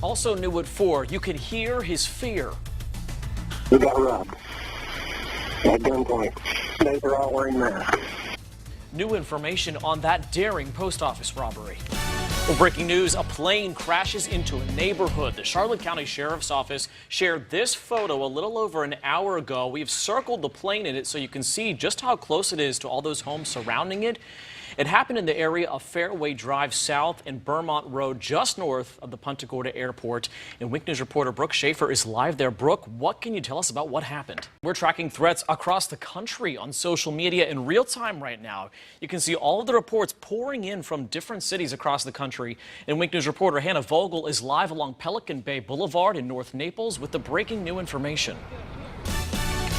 Also new at 4, you could hear his fear. We got robbed at gunpoint. They were all wearing masks. New information on that daring post office robbery. Well, breaking news, a plane crashes into a neighborhood. The Charlotte County Sheriff's Office shared this photo a little over an hour ago. We've circled the plane in it so you can see just how close it is to all those homes surrounding it. It happened in the area of Fairway Drive South and Vermont Road, just north of the Punta Gorda Airport. And Wink News reporter Brooke Schaefer is live there. Brooke, what can you tell us about what happened? We're tracking threats across the country on social media in real time right now. You can see all of the reports pouring in from different cities across the country. And Wink News reporter Hannah Vogel is live along Pelican Bay Boulevard in North Naples with the breaking new information.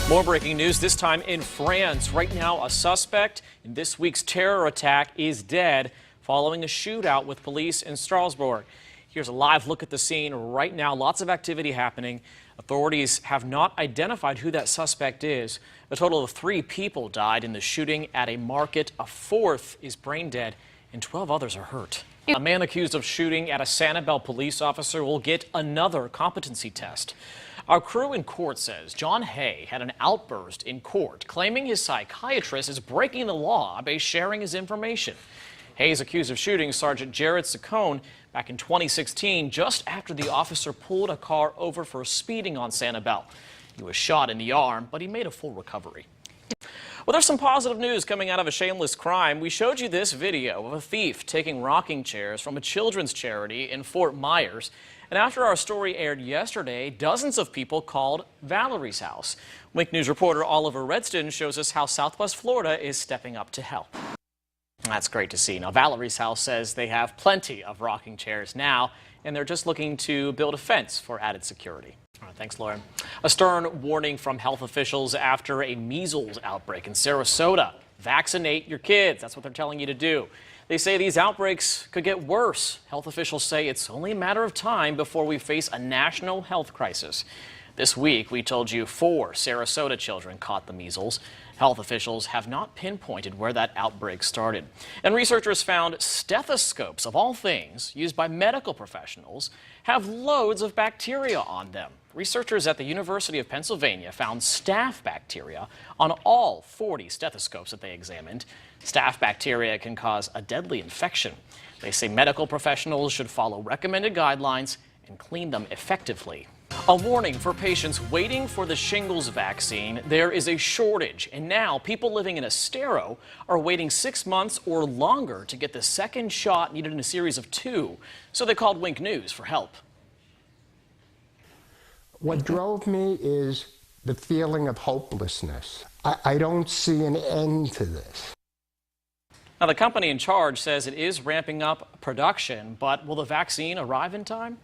More breaking news, this time in France. Right now, a suspect in this week's terror attack is dead following a shootout with police in Strasbourg. Here's a live look at the scene right now. Lots of activity happening. Authorities have not identified who that suspect is. A total of 3 people died in the shooting at a market. A 4th is brain dead and 12 others are hurt. A man accused of shooting at a Sanibel police officer will get another competency test. Our crew in court says John Hay had an outburst in court, claiming his psychiatrist is breaking the law by sharing his information. Hay is accused of shooting Sergeant Jared Saccone back in 2016, just after the officer pulled a car over for speeding on Sanibel. He was shot in the arm, but he made a full recovery. Well, there's some positive news coming out of a shameless crime. We showed you this video of a thief taking rocking chairs from a children's charity in Fort Myers. And after our story aired yesterday, dozens of people called Valerie's house. Wink News reporter Oliver Redston shows us how Southwest Florida is stepping up to help. That's great to see. Now, Valerie's house says they have plenty of rocking chairs now, and they're just looking to build a fence for added security. All right, thanks, Lauren. A stern warning from health officials after a measles outbreak in Sarasota. Vaccinate your kids. That's what they're telling you to do. They say these outbreaks could get worse. Health officials say it's only a matter of time before we face a national health crisis. This week, we told you 4 Sarasota children caught the measles. Health officials have not pinpointed where that outbreak started. And researchers found stethoscopes, of all things, used by medical professionals, have loads of bacteria on them. Researchers at the University of Pennsylvania found staph bacteria on all 40 stethoscopes that they examined. Staph bacteria can cause a deadly infection. They say medical professionals should follow recommended guidelines and clean them effectively. A warning for patients waiting for the shingles vaccine. There is a shortage, and now people living in Estero are waiting 6 months or longer to get the second shot needed in a series of 2. So they called Wink News for help. What drove me is the feeling of hopelessness. I don't see an end to this. Now, the company in charge says it is ramping up production, but will the vaccine arrive in time?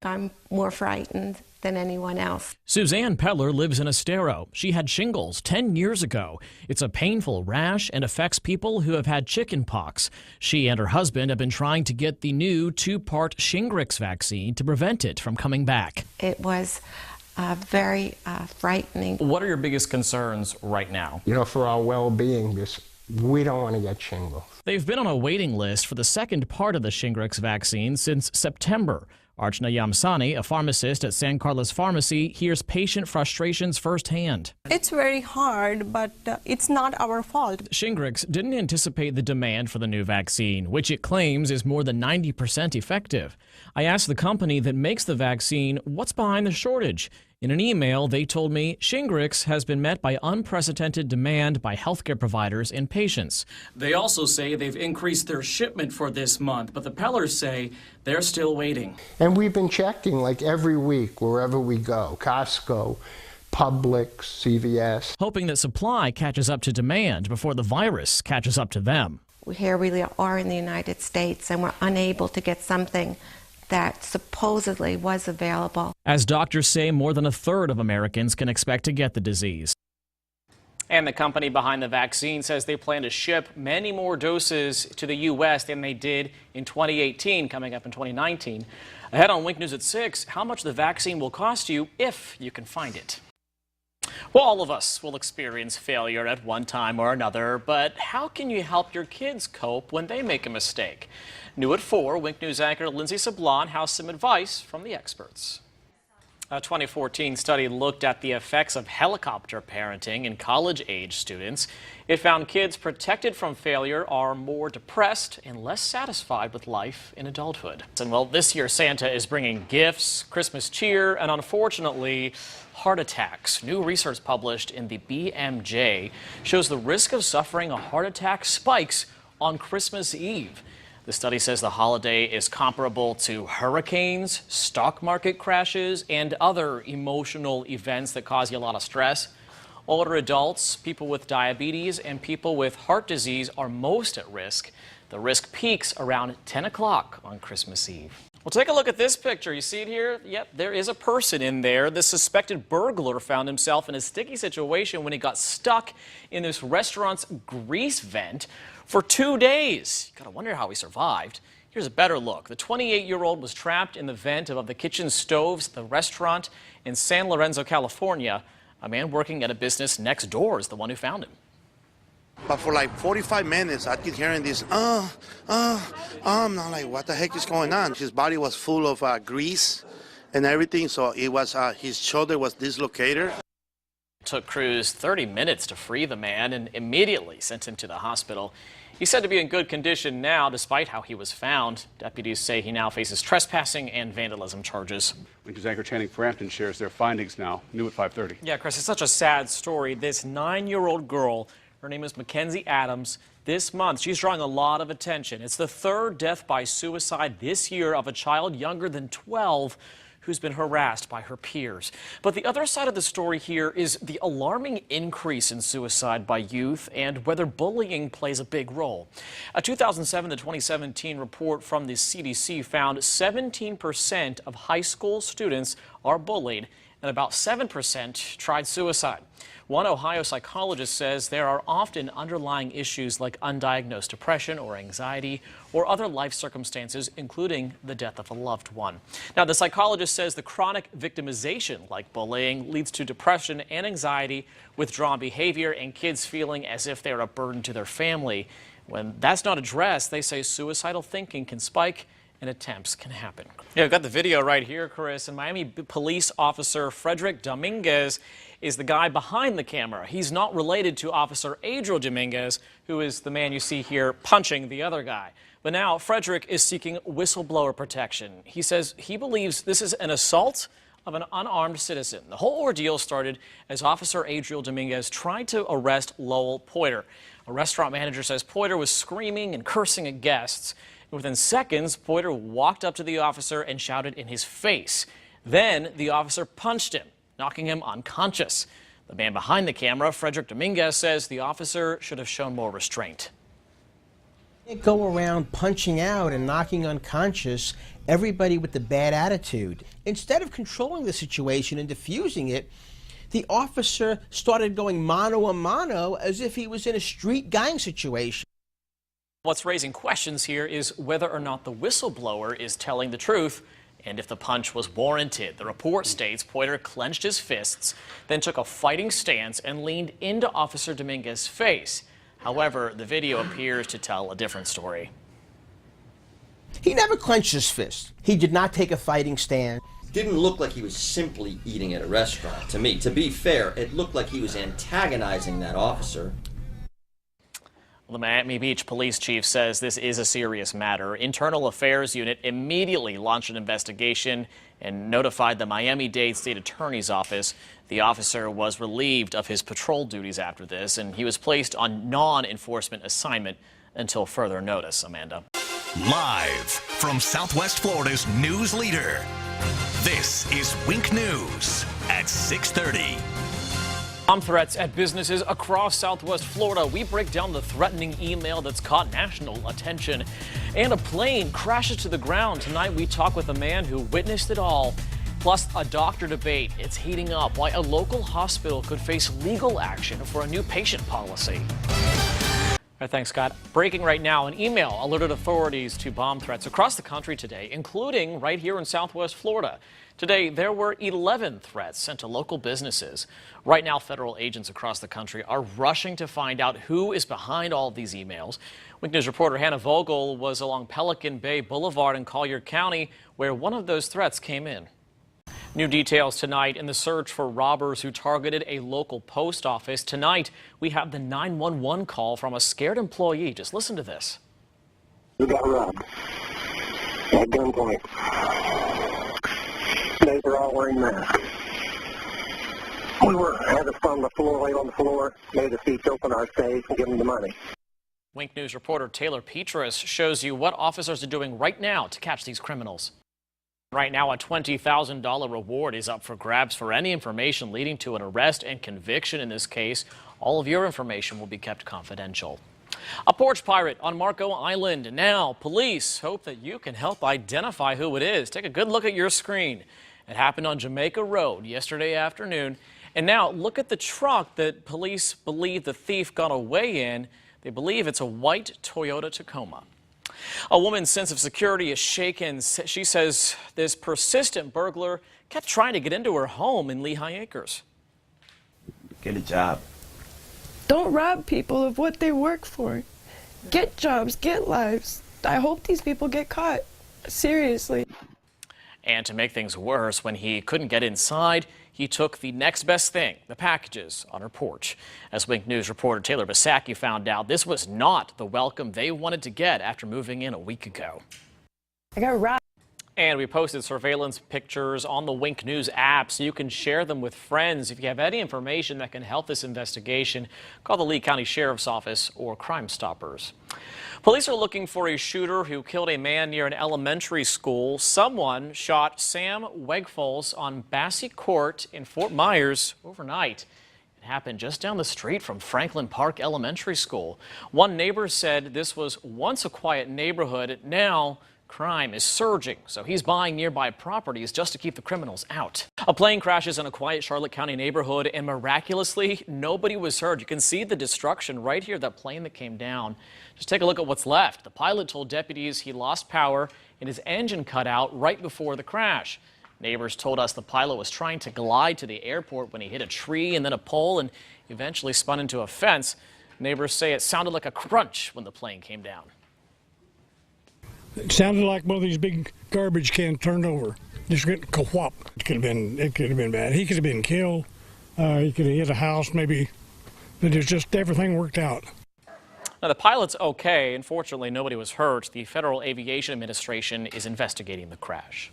I'm more frightened than anyone else. Suzanne Peller lives in Estero. She had shingles 10 years ago. It's a painful rash and affects people who have had chicken pox. She and her husband have been trying to get the new 2-part Shingrix vaccine to prevent it from coming back. It was very frightening. What are your biggest concerns right now? You know, for our well-being, because we don't want to get shingles. They've been on a waiting list for the second part of the Shingrix vaccine since September. Archana Yamsani, a pharmacist at San Carlos Pharmacy, hears patient frustrations firsthand. It's very hard, but it's not our fault. Shingrix didn't anticipate the demand for the new vaccine, which it claims is more than 90% effective. I asked the company that makes the vaccine what's behind the shortage. In an email, they told me Shingrix has been met by unprecedented demand by healthcare providers and patients. They also say they've increased their shipment for this month, but the Pellers say they're still waiting. And we've been checking like every week wherever we go, Costco, Publix, CVS. Hoping that supply catches up to demand before the virus catches up to them. Here we are in the United States, and we're unable to get something that supposedly was available. As doctors say, more than 1/3 of Americans can expect to get the disease. And the company behind the vaccine says they plan to ship many more doses to the U.S. than they did in 2018, coming up in 2019. Ahead on Wink News at 6, how much the vaccine will cost you if you can find it. Well, all of us will experience failure at one time or another, but how can you help your kids cope when they make a mistake? New at 4, Wink News anchor Lindsay Sablon has some advice from the experts. A 2014 study looked at the effects of helicopter parenting in college-age students. It found kids protected from failure are more depressed and less satisfied with life in adulthood. And well, this year Santa is bringing gifts, Christmas cheer, and unfortunately, heart attacks. New research published in the BMJ shows the risk of suffering a heart attack spikes on Christmas Eve. The study says the holiday is comparable to hurricanes, stock market crashes, and other emotional events that cause you a lot of stress. Older adults, people with diabetes, and people with heart disease are most at risk. The risk peaks around 10 o'clock on Christmas Eve. Well, take a look at this picture. You see it here? Yep, there is a person in there. The suspected burglar found himself in a sticky situation when he got stuck in this restaurant's grease vent for 2 days. You gotta wonder how he survived. Here's a better look. The 28-year-old was trapped in the vent above the kitchen stoves at the restaurant in San Lorenzo, California. A man working at a business next door is the one who found him. But for like 45 minutes, I keep hearing this, I'm not like, what the heck is going on? His body was full of grease and everything, so it was, his shoulder was dislocated. It took crews 30 minutes to free the man and immediately sent him to the hospital. He's said to be in good condition now, despite how he was found. Deputies say he now faces trespassing and vandalism charges. Wink News anchor Channing Frampton shares their findings now, new at 5:30. Yeah, Chris, it's such a sad story. This 9-year-old girl, her name is Mackenzie Adams. This month, she's drawing a lot of attention. It's the third death by suicide this year of a child younger than 12 who's been harassed by her peers. But the other side of the story here is the alarming increase in suicide by youth and whether bullying plays a big role. A 2007 to 2017 report from the CDC found 17% of high school students are bullied and about 7% tried suicide. One Ohio psychologist says there are often underlying issues like undiagnosed depression or anxiety or other life circumstances, including the death of a loved one. Now, the psychologist says the chronic victimization, like bullying, leads to depression and anxiety, withdrawn behavior, and kids feeling as if they're a burden to their family. When that's not addressed, they say suicidal thinking can spike and attempts can happen. Yeah, we've got the video right here, Chris, and Miami police officer Frederick Dominguez is the guy behind the camera. He's not related to Officer Adriel Dominguez, who is the man you see here punching the other guy. But now Frederick is seeking whistleblower protection. He says he believes this is an assault of an unarmed citizen. The whole ordeal started as Officer Adriel Dominguez tried to arrest Lowell Poiter. A restaurant manager says Poiter was screaming and cursing at guests. Within seconds, Poiter walked up to the officer and shouted in his face. Then the officer punched him, knocking him unconscious. The man behind the camera, Frederick Dominguez, says the officer should have shown more restraint. You can't go around punching out and knocking unconscious everybody with the bad attitude. Instead of controlling the situation and diffusing it, the officer started going mano a mano as if he was in a street gang situation. What's raising questions here is whether or not the whistleblower is telling the truth and if the punch was warranted. The report states Poiter clenched his fists, then took a fighting stance and leaned into Officer Dominguez's face. However, the video appears to tell a different story. He never clenched his fist. He did not take a fighting stand. Didn't look like he was simply eating at a restaurant to me. To be fair, it looked like he was antagonizing that officer. The Miami Beach police chief says this is a serious matter. Internal Affairs Unit immediately launched an investigation and notified the Miami-Dade State Attorney's Office. The officer was relieved of his patrol duties after this, and he was placed on non-enforcement assignment until further notice. Amanda. Live from Southwest Florida's news leader, this is Wink News at 6:30. Bomb threats at businesses across Southwest Florida. We break down the threatening email that's caught national attention. And a plane crashes to the ground. Tonight we talk with a man who witnessed it all. Plus a doctor debate. It's heating up why a local hospital could face legal action for a new patient policy. right, thanks, Scott. Breaking right now, an email alerted authorities to bomb threats across the country today, including right here in Southwest Florida. Today, there were 11 threats sent to local businesses. Right now, federal agents across the country are rushing to find out who is behind all of these emails. Wink News reporter Hannah Vogel was along Pelican Bay Boulevard in Collier County, where one of those threats came in. New details tonight in the search for robbers who targeted a local post office. Tonight, we have the 911 call from a scared employee. Just listen to this. We got robbed at gunpoint. They were all wearing masks. We had us on the floor, laid on the floor, made the seats open our safe and give them the money. Wink News reporter Taylor Petrus shows you what officers are doing right now to catch these criminals. Right now, a $20,000 reward is up for grabs for any information leading to an arrest and conviction in this case. All of your information will be kept confidential. A porch pirate on Marco Island. Now, police hope that you can help identify who it is. Take a good look at your screen. It happened on Jamaica Road yesterday afternoon. And now, look at the truck that police believe the thief got away in. They believe it's a white Toyota Tacoma. A woman's sense of security is shaken. She says this persistent burglar kept trying to get into her home in Lehigh Acres. Get a job. Don't rob people of what they work for. Get jobs, get lives. I hope these people get caught. Seriously. And to make things worse, when he couldn't get inside, he took the next best thing, the packages on her porch. As Wink News reporter Taylor Bisacki found out, this was not the welcome they wanted to get after moving in a week ago. I got robbed. And we posted surveillance pictures on the Wink News app so you can share them with friends. If you have any information that can help this investigation, call the Lee County Sheriff's Office or Crime Stoppers. Police are looking for a shooter who killed a man near an elementary school. Someone shot Sam Wegfalls on Bassey Court in Fort Myers overnight. It happened just down the street from Franklin Park Elementary School. One neighbor said this was once a quiet neighborhood. Now, crime is surging, so he's buying nearby properties just to keep the criminals out. A plane crashes in a quiet Charlotte County neighborhood, and miraculously, nobody was hurt. You can see the destruction right here, that plane that came down. Just take a look at what's left. The pilot told deputies he lost power and his engine cut out right before the crash. Neighbors told us the pilot was trying to glide to the airport when he hit a tree and then a pole and eventually spun into a fence. Neighbors say it sounded like a crunch when the plane came down. It sounded like one of these big garbage cans turned over. Just getting ka-whop. It could have been bad. He could have been killed. He could have hit a house maybe. But it's just everything worked out. Now, the pilot's okay. Unfortunately, nobody was hurt. The Federal Aviation Administration is investigating the crash.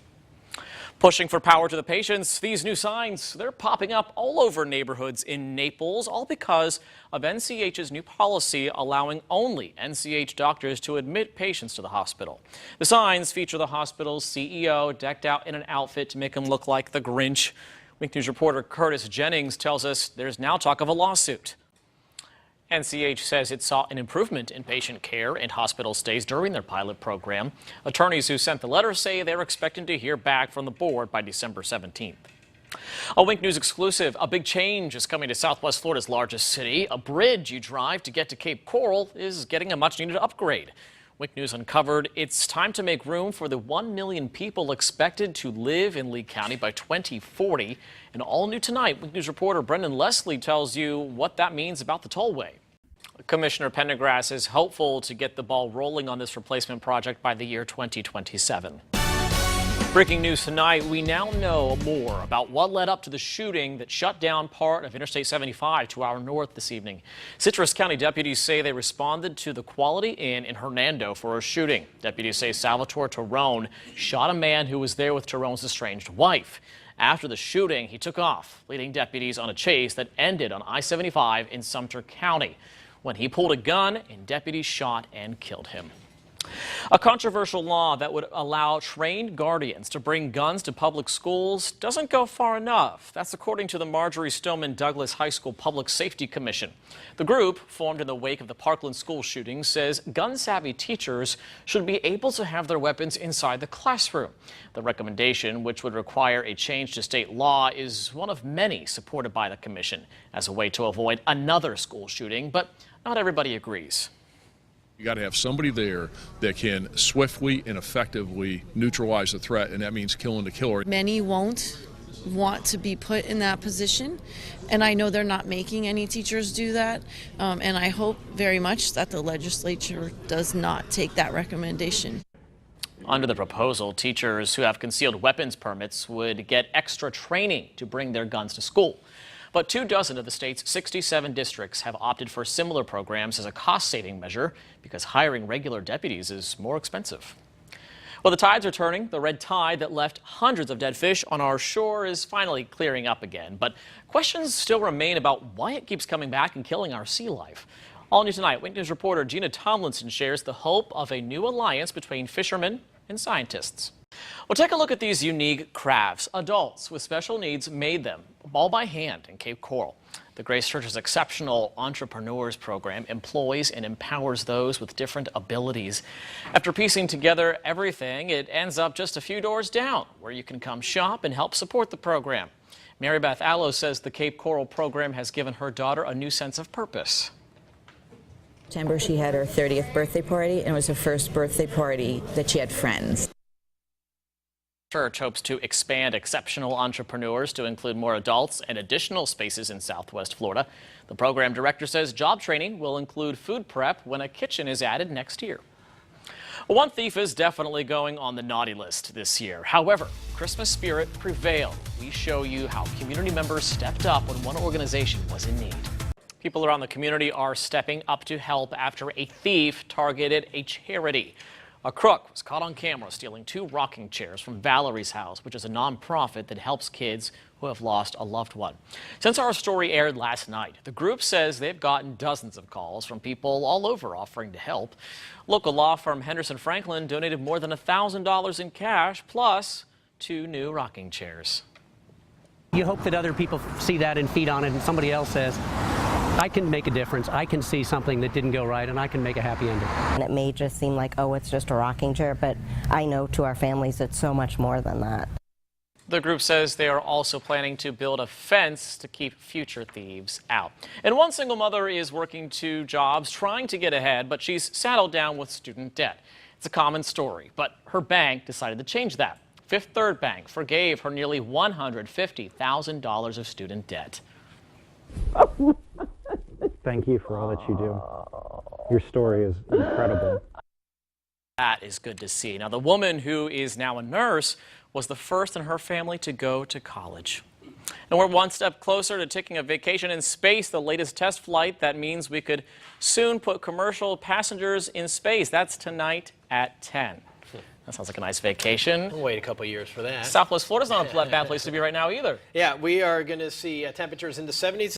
Pushing for power to the patients, these new signs, they're popping up all over neighborhoods in Naples, all because of NCH's new policy allowing only NCH doctors to admit patients to the hospital. The signs feature the hospital's CEO decked out in an outfit to make him look like the Grinch. Wink News reporter Curtis Jennings tells us there's now talk of a lawsuit. NCH says it saw an improvement in patient care and hospital stays during their pilot program. Attorneys who sent the letter say they're expecting to hear back from the board by December 17th. A Wink News exclusive, a big change is coming to Southwest Florida's largest city. A bridge you drive to get to Cape Coral is getting a much-needed upgrade. Wink News uncovered it's time to make room for the 1 million people expected to live in Lee County by 2040. And all new tonight, Wink News reporter Brendan Leslie tells you what that means about the tollway. Commissioner Pendergrass is hopeful to get the ball rolling on this replacement project by the year 2027. Breaking news tonight, we now know more about what led up to the shooting that shut down part of Interstate 75 to our north this evening. Citrus County deputies say they responded to the Quality Inn in Hernando for a shooting. Deputies say Salvatore Tyrone shot a man who was there with Tyrone's estranged wife. After the shooting, he took off, leading deputies on a chase that ended on I-75 in Sumter County, when he pulled a gun and deputies shot and killed him. A controversial law that would allow trained guardians to bring guns to public schools doesn't go far enough. That's according to the Marjorie Stoneman Douglas High School Public Safety Commission. The group, formed in the wake of the Parkland school shooting, says gun-savvy teachers should be able to have their weapons inside the classroom. The recommendation, which would require a change to state law, is one of many supported by the commission as a way to avoid another school shooting, but not everybody agrees. You got to have somebody there that can swiftly and effectively neutralize the threat, and that means killing the killer. Many won't want to be put in that position, and I know they're not making any teachers do that, and I hope very much that the legislature does not take that recommendation. Under the proposal, teachers who have concealed weapons permits would get extra training to bring their guns to school. But 24 of the state's 67 districts have opted for similar programs as a cost-saving measure because hiring regular deputies is more expensive. Well, the tides are turning. The red tide that left hundreds of dead fish on our shore is finally clearing up again. But questions still remain about why it keeps coming back and killing our sea life. All New Tonight, Wink News reporter Gina Tomlinson shares the hope of a new alliance between fishermen and scientists. Well, take a look at these unique crafts. Adults with special needs made them all by hand in Cape Coral. The Grace Church's Exceptional Entrepreneurs Program employs and empowers those with different abilities. After piecing together everything, it ends up just a few doors down, where you can come shop and help support the program. Mary Beth Allo says the Cape Coral program has given her daughter a new sense of purpose. September, she had her 30th birthday party, and it was her first birthday party that she had friends. Church hopes to expand Exceptional Entrepreneurs to include more adults and additional spaces in Southwest Florida. The program director says job training will include food prep when a kitchen is added next year. One thief is definitely going on the naughty list this year. However, Christmas spirit prevailed. We show you how community members stepped up when one organization was in need. People around the community are stepping up to help after a thief targeted a charity. A crook was caught on camera stealing 2 rocking chairs from Valerie's House, which is a nonprofit that helps kids who have lost a loved one. Since our story aired last night, the group says they've gotten dozens of calls from people all over offering to help. Local law firm Henderson Franklin donated more than $1,000 in cash, plus 2 new rocking chairs. You hope that other people see that and feed on it, and somebody else says, I can make a difference. I can see something that didn't go right, and I can make a happy ending. And it may just seem like, oh, it's just a rocking chair, but I know to our families it's so much more than that. The group says they are also planning to build a fence to keep future thieves out. And one single mother is working 2 jobs, trying to get ahead, but she's saddled down with student debt. It's a common story, but her bank decided to change that. Fifth Third Bank forgave her nearly $150,000 of student debt. Thank you for all that you do. Your story is incredible. That is good to see. Now, the woman who is now a nurse was the first in her family to go to college. And we're one step closer to taking a vacation in space, the latest test flight. That means we could soon put commercial passengers in space. That's tonight at 10. That sounds like a nice vacation. We'll wait a couple years for that. Southwest Florida's not a bad place to be right now either. Yeah, we are going to see temperatures in the 70s.